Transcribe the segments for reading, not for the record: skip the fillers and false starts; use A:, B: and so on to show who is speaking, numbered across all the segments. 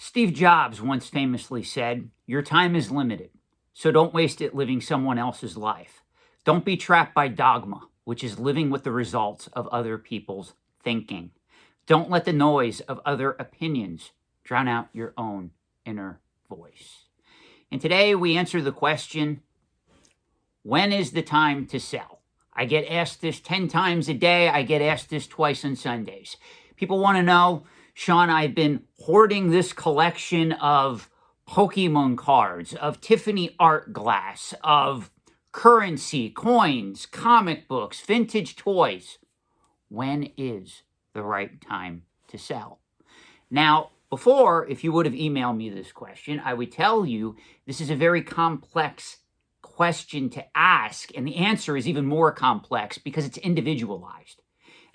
A: Steve Jobs once famously said, "Your time is limited, so don't waste it living someone else's life. Don't be trapped by dogma, which is living with the results of other people's thinking. Don't let the noise of other opinions drown out your own inner voice." And today we answer the question, when is the time to sell? I get asked this 10 times a day. I get asked this twice on Sundays. People want to know, Sean, I've been hoarding this collection of Pokemon cards, of Tiffany art glass, of currency, coins, comic books, vintage toys. When is the right time to sell? Now, before, if you would have emailed me this question, I would tell you this is a very complex question to ask, and the answer is even more complex because it's individualized.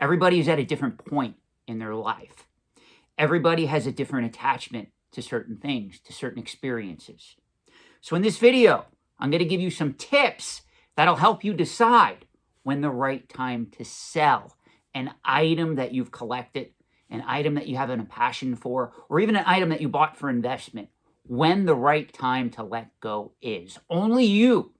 A: Everybody is at a different point in their life. Everybody has a different attachment to certain things, to certain experiences. So in this video, I'm going to give you some tips that'll help you decide when the right time to sell an item that you've collected, an item that you have a passion for, or even an item that you bought for investment. When the right time to let go is. Only you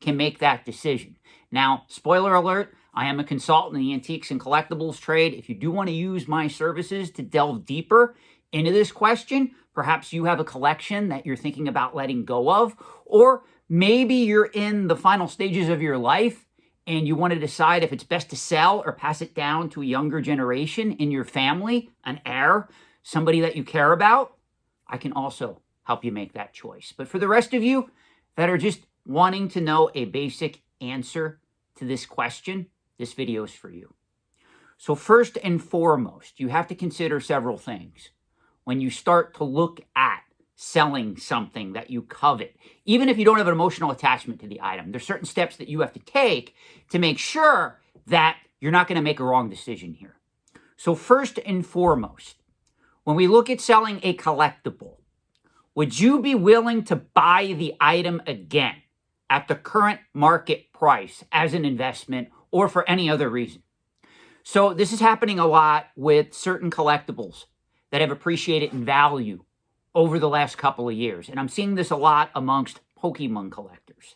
A: can make that decision. Now, spoiler alert, I am a consultant in the antiques and collectibles trade. If you do want to use my services to delve deeper into this question, perhaps you have a collection that you're thinking about letting go of, or maybe you're in the final stages of your life and you want to decide if it's best to sell or pass it down to a younger generation in your family, an heir, somebody that you care about, I can also help you make that choice. But for the rest of you that are just wanting to know a basic answer to this question, this video is for you. So first and foremost, you have to consider several things when you start to look at selling something that you covet. Even if you don't have an emotional attachment to the item, there's certain steps that you have to take to make sure that you're not going to make a wrong decision here. So first and foremost, when we look at selling a collectible, would you be willing to buy the item again at the current market price as an investment or for any other reason? So this is happening a lot with certain collectibles that have appreciated in value over the last couple of years. And I'm seeing this a lot amongst Pokemon collectors.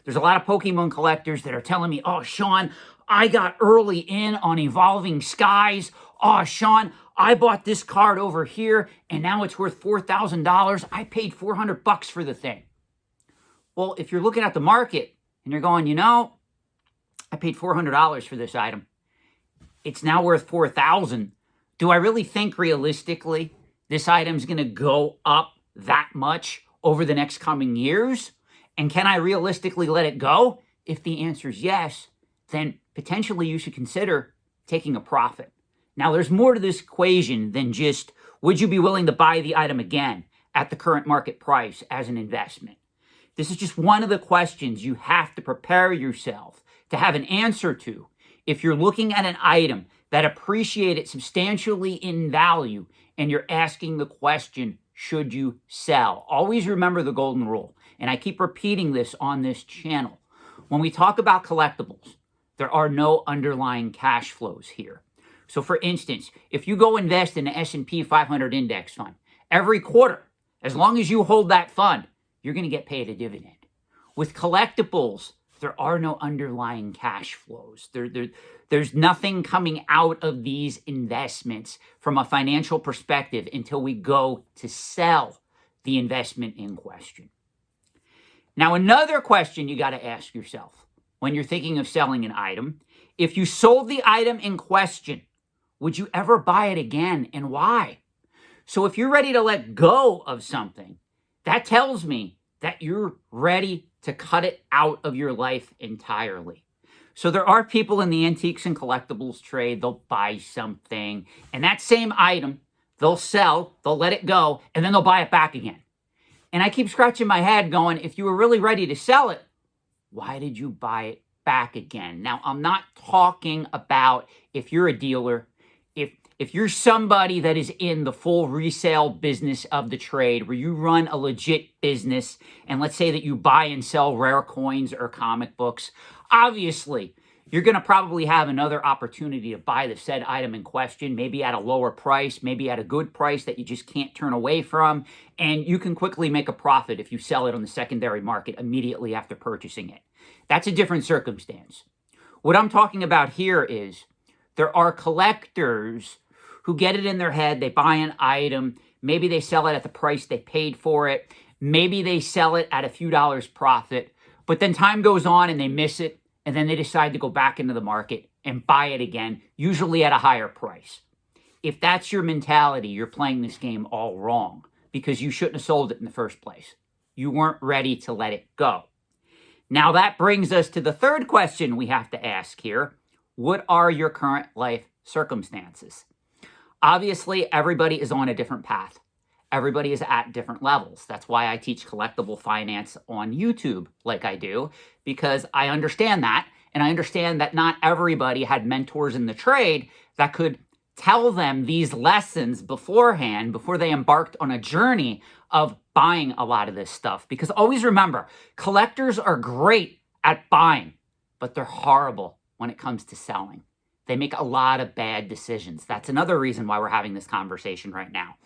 A: There's a lot of Pokemon collectors that are telling me, "Oh, Sean, I got early in on Evolving Skies. Oh, Sean, I bought this card over here and now it's worth $4,000. I paid $400 for the thing." Well, if you're looking at the market and you're going, I paid $400 for this item. It's now worth $4,000. Do I really think realistically this item's going to go up that much over the next coming years? And can I realistically let it go? If the answer is yes, then potentially you should consider taking a profit. Now, there's more to this equation than just, would you be willing to buy the item again at the current market price as an investment? This is just one of the questions you have to prepare yourself to have an answer to if you're looking at an item that appreciated substantially in value and you're asking the question, should you sell? Always remember the golden rule, and I keep repeating this on this channel. When we talk about collectibles, there are no underlying cash flows here. So for instance, if you go invest in the S&P 500 index fund, every quarter, as long as you hold that fund, you're going to get paid a dividend. With collectibles, there are no underlying cash flows. There's nothing coming out of these investments from a financial perspective until we go to sell the investment in question. Now, another question you got to ask yourself when you're thinking of selling an item, if you sold the item in question, would you ever buy it again, and why? So if you're ready to let go of something, that tells me that you're ready to cut it out of your life entirely. So there are people in the antiques and collectibles trade, they'll buy something, and that same item, they'll sell, they'll let it go, and then they'll buy it back again. And I keep scratching my head going, if you were really ready to sell it, why did you buy it back again? Now, I'm not talking about if you're a dealer, if you're somebody that is in the full resale business of the trade, where you run a legit business, and let's say that you buy and sell rare coins or comic books, obviously, you're going to probably have another opportunity to buy the said item in question, maybe at a lower price, maybe at a good price that you just can't turn away from. And you can quickly make a profit if you sell it on the secondary market immediately after purchasing it. That's a different circumstance. What I'm talking about here is there are collectors who get it in their head, they buy an item, maybe they sell it at the price they paid for it, maybe they sell it at a few dollars profit, but then time goes on and they miss it, and then they decide to go back into the market and buy it again, usually at a higher price. If that's your mentality, you're playing this game all wrong because you shouldn't have sold it in the first place. You weren't ready to let it go. Now that brings us to the third question we have to ask here. What are your current life circumstances? Obviously, everybody is on a different path. Everybody is at different levels. That's why I teach collectible finance on YouTube like I do, because I understand that. And I understand that not everybody had mentors in the trade that could tell them these lessons beforehand, before they embarked on a journey of buying a lot of this stuff. Because always remember, collectors are great at buying, but they're horrible when it comes to selling. They make a lot of bad decisions. That's another reason why we're having this conversation right now.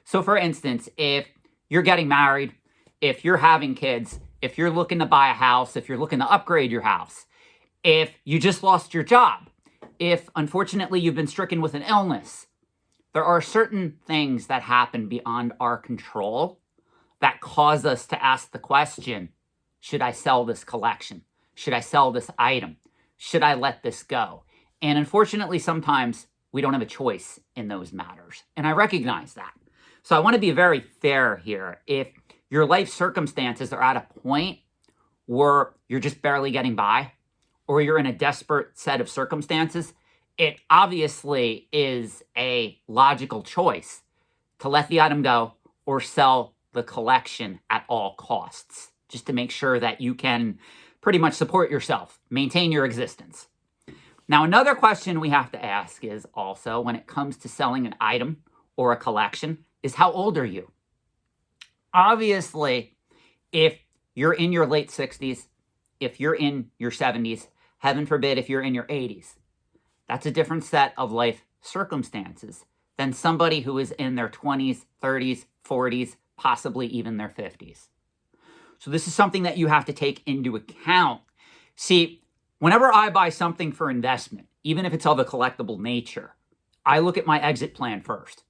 A: So for instance, if you're getting married, if you're having kids, if you're looking to buy a house, if you're looking to upgrade your house, if you just lost your job, if unfortunately you've been stricken with an illness, there are certain things that happen beyond our control that cause us to ask the question, should I sell this collection? Should I sell this item? Should I let this go? And unfortunately, sometimes we don't have a choice in those matters. And I recognize that. So I want to be very fair here. If your life circumstances are at a point where you're just barely getting by, or you're in a desperate set of circumstances, it obviously is a logical choice to let the item go or sell the collection at all costs, just to make sure that you can pretty much support yourself, maintain your existence. Now, another question we have to ask is also, when it comes to selling an item or a collection, is how old are you? Obviously, if you're in your late 60s, if you're in your 70s, heaven forbid if you're in your 80s, that's a different set of life circumstances than somebody who is in their 20s, 30s, 40s, possibly even their 50s. So this is something that you have to take into account. See, whenever I buy something for investment, even if it's of a collectible nature, I look at my exit plan first.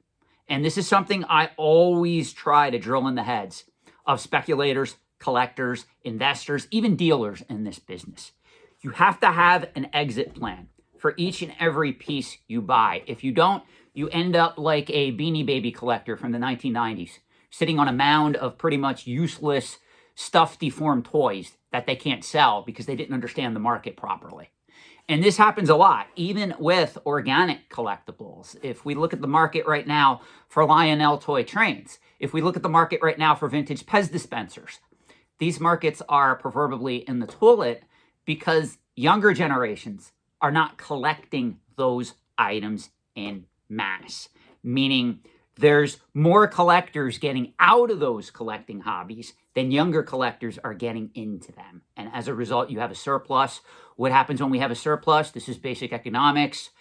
A: And this is something I always try to drill in the heads of speculators, collectors, investors, even dealers in this business. You have to have an exit plan for each and every piece you buy. If you don't, you end up like a Beanie Baby collector from the 1990s, sitting on a mound of pretty much useless, stuffed, deformed toys that they can't sell because they didn't understand the market properly. And this happens a lot, even with organic collectibles. If we look at the market right now for Lionel toy trains, if we look at the market right now for vintage Pez dispensers, these markets are proverbially in the toilet because younger generations are not collecting those items in mass, meaning there's more collectors getting out of those collecting hobbies than younger collectors are getting into them. And as a result, you have a surplus. What happens when we have a surplus? This is basic economics.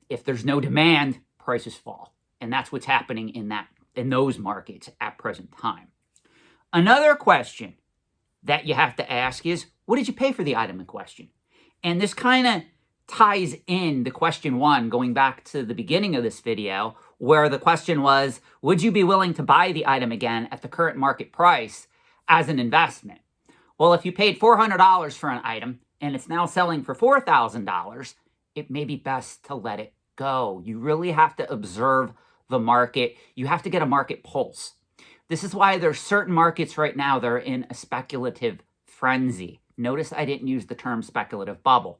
A: If there's no demand, prices fall. And that's what's happening in those markets at present time. Another question that you have to ask is, what did you pay for the item in question? And this kind of ties in to question one, going back to the beginning of this video, where the question was, would you be willing to buy the item again at the current market price as an investment? Well, if you paid $400 for an item and it's now selling for $4,000, it may be best to let it go. You really have to observe the market. You have to get a market pulse. This is why there's certain markets right now that are in a speculative frenzy. Notice I didn't use the term speculative bubble.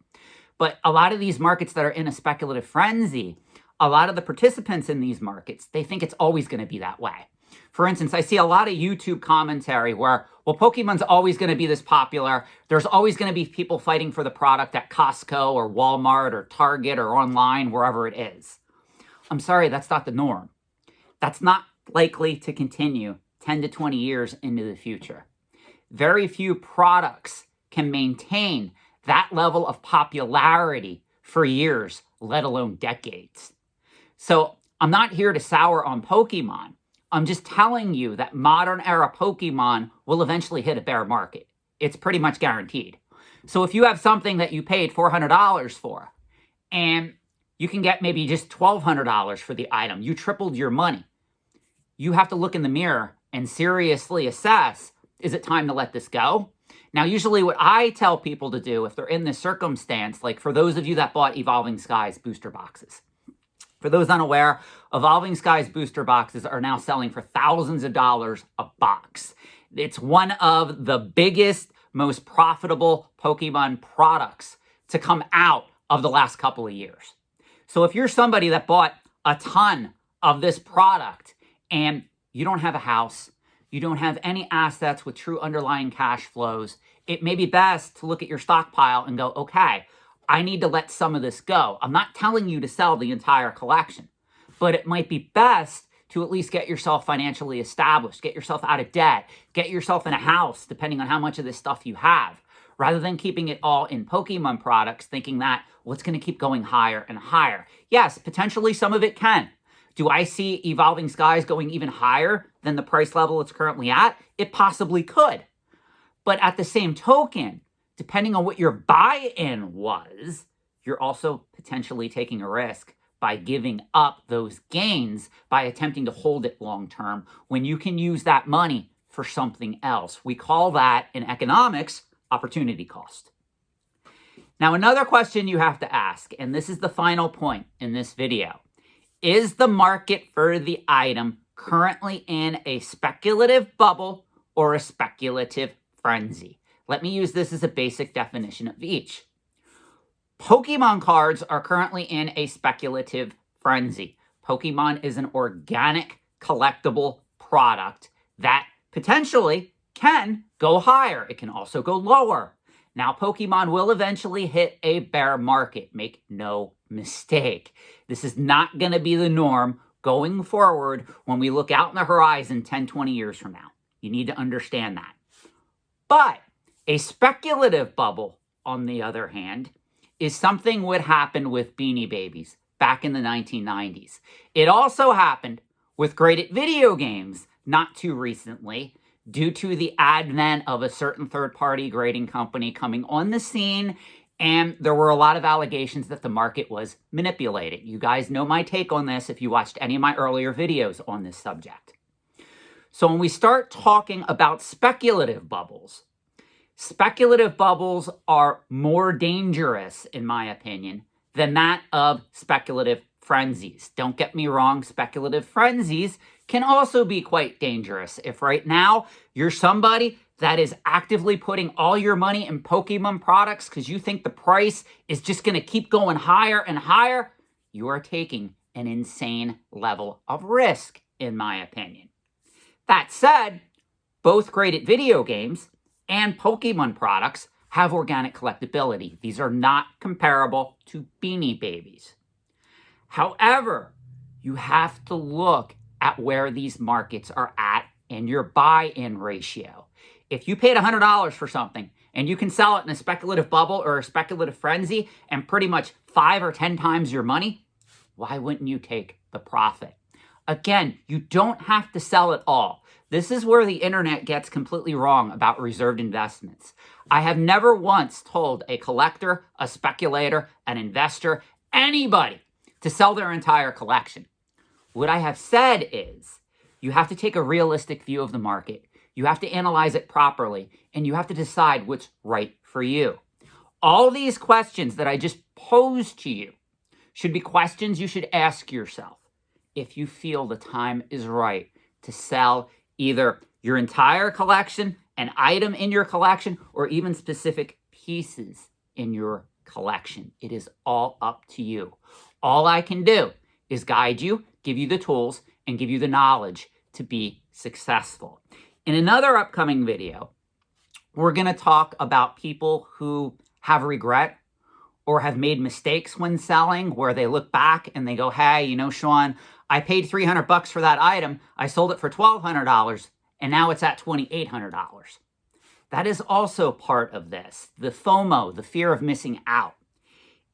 A: But a lot of these markets that are in a speculative frenzy, a lot of the participants in these markets, they think it's always going to be that way. For instance, I see a lot of YouTube commentary where, well, Pokemon's always going to be this popular. There's always going to be people fighting for the product at Costco or Walmart or Target or online, wherever it is. I'm sorry, that's not the norm. That's not likely to continue 10 to 20 years into the future. Very few products can maintain that level of popularity for years, let alone decades. So I'm not here to sour on Pokemon. I'm just telling you that modern era Pokemon will eventually hit a bear market. It's pretty much guaranteed. So if you have something that you paid $400 for, and you can get maybe just $1,200 for the item, you tripled your money, you have to look in the mirror and seriously assess, is it time to let this go? Now, usually what I tell people to do if they're in this circumstance, like for those of you that bought Evolving Skies booster boxes, for those unaware, Evolving Skies booster boxes are now selling for thousands of dollars a box. It's one of the biggest, most profitable Pokemon products to come out of the last couple of years. So if you're somebody that bought a ton of this product and you don't have a house, you don't have any assets with true underlying cash flows, it may be best to look at your stockpile and go, okay, I need to let some of this go. I'm not telling you to sell the entire collection, but it might be best to at least get yourself financially established, get yourself out of debt, get yourself in a house, depending on how much of this stuff you have, rather than keeping it all in Pokemon products, thinking that, well, it's going to keep going higher and higher. Yes, potentially some of it can. Do I see Evolving Skies going even higher than the price level it's currently at? It possibly could. But at the same token, depending on what your buy-in was, you're also potentially taking a risk by giving up those gains by attempting to hold it long-term when you can use that money for something else. We call that in economics opportunity cost. Now, another question you have to ask, and this is the final point in this video, is the market for the item currently in a speculative bubble or a speculative frenzy? Let me use this as a basic definition of each. Pokemon cards are currently in a speculative frenzy. Pokemon is an organic collectible product that potentially can go higher. It can also go lower. Now, Pokemon will eventually hit a bear market. Make no mistake. This is not going to be the norm going forward when we look out in the horizon 10, 20 years from now. You need to understand that. But a speculative bubble, on the other hand, is something what happened with Beanie Babies back in the 1990s. It also happened with graded video games not too recently due to the advent of a certain third-party grading company coming on the scene, and there were a lot of allegations that the market was manipulated. You guys know my take on this if you watched any of my earlier videos on this subject. So when we start talking about speculative bubbles are more dangerous, in my opinion, than that of speculative frenzies. Don't get me wrong, speculative frenzies can also be quite dangerous. If right now you're somebody that is actively putting all your money in Pokemon products because you think the price is just going to keep going higher and higher, you are taking an insane level of risk, in my opinion. That said, both graded video games and Pokemon products have organic collectability. These are not comparable to Beanie Babies. However, you have to look at where these markets are at and your buy-in ratio. If you paid $100 for something and you can sell it in a speculative bubble or a speculative frenzy and pretty much 5 or 10 times your money, why wouldn't you take the profit? Again, you don't have to sell it all. This is where the internet gets completely wrong about reserved investments. I have never once told a collector, a speculator, an investor, anybody to sell their entire collection. What I have said is you have to take a realistic view of the market. You have to analyze it properly, and you have to decide what's right for you. All these questions that I just posed to you should be questions you should ask yourself if you feel the time is right to sell either your entire collection, an item in your collection, or even specific pieces in your collection. It is all up to you. All I can do is guide you, give you the tools, and give you the knowledge to be successful. In another upcoming video, we're going to talk about people who have regret or have made mistakes when selling, where they look back and they go, hey, you know, Sean, I paid $300 for that item. I sold it for $1,200, and now it's at $2,800. That is also part of this. The FOMO, the fear of missing out.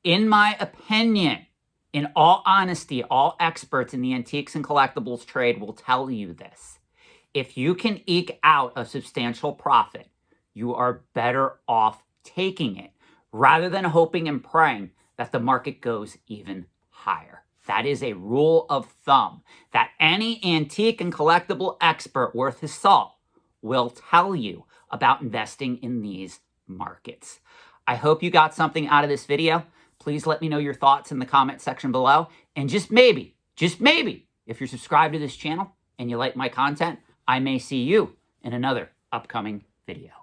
A: In my opinion, in all honesty, all experts in the antiques and collectibles trade will tell you this. If you can eke out a substantial profit, you are better off taking it rather than hoping and praying that the market goes even higher. That is a rule of thumb that any antique and collectible expert worth his salt will tell you about investing in these markets. I hope you got something out of this video. Please let me know your thoughts in the comment section below. And just maybe, if you're subscribed to this channel and you like my content, I may see you in another upcoming video.